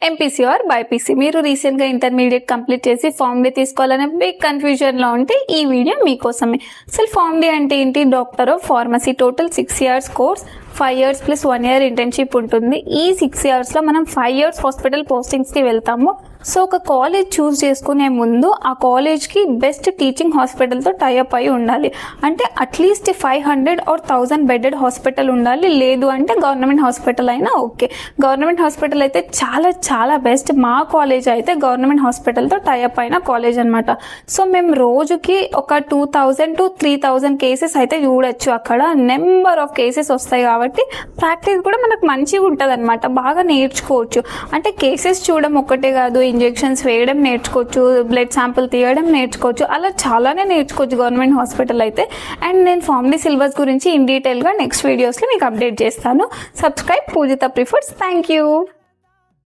MPC or BiPC. మీరు రీసెంట్గా intermediate complete చేసి ఫార్మ్ డి తీసుకోవాలనే బిగ్ కన్ఫ్యూజన్లో ఉంటే ఈ వీడియో మీకోసమే. అసలు ఫార్మ్ డి అంటే ఏంటి? Doctor of pharmacy. Total 6 years course, 5 years plus 1 year internship ఉంటుంది. ఈ 6 yearsలో మనం 5 years హాస్పిటల్ పోస్టింగ్స్కి వెళ్తాము. సో ఒక కాలేజ్ చూస్ చేసుకునే ముందు ఆ కాలేజ్కి బెస్ట్ టీచింగ్ హాస్పిటల్తో టైఅప్ అయి ఉండాలి. అంటే అట్లీస్ట్ 500 or 1000 బెడెడ్ హాస్పిటల్ ఉండాలి. లేదు అంటే గవర్నమెంట్ హాస్పిటల్ అయినా ఓకే. గవర్నమెంట్ హాస్పిటల్ అయితే చాలా చాలా బెస్ట్. మా కాలేజ్ అయితే గవర్నమెంట్ హాస్పిటల్తో టైఅప్ అయిన కాలేజ్ అనమాట. సో మేము రోజుకి ఒక 2000 to 3000 కేసెస్ అయితే చూడొచ్చు. అక్కడ నెంబర్ ఆఫ్ కేసెస్ వస్తాయి కాబట్టి ప్రాక్టీస్ కూడా మనకు మంచిగా ఉంటుంది అనమాట. బాగా నేర్చుకోవచ్చు. అంటే కేసెస్ చూడడం ఒక్కటే కాదు, ఇంజెక్షన్స్ వేయడం నేర్చుకోవచ్చు, బ్లడ్ శాంపుల్ తీయడం నేర్చుకోవచ్చు. అలా చాలానే నేర్చుకోవచ్చు గవర్నమెంట్ హాస్పిటల్ అయితే. అండ్ నేను ఫార్మ్ డి సిలబస్ గురించి ఇన్ డీటెయిల్గా నెక్స్ట్ వీడియోస్లో మీకు అప్డేట్ చేస్తాను. Subscribe Poojitha prefers. Thank you.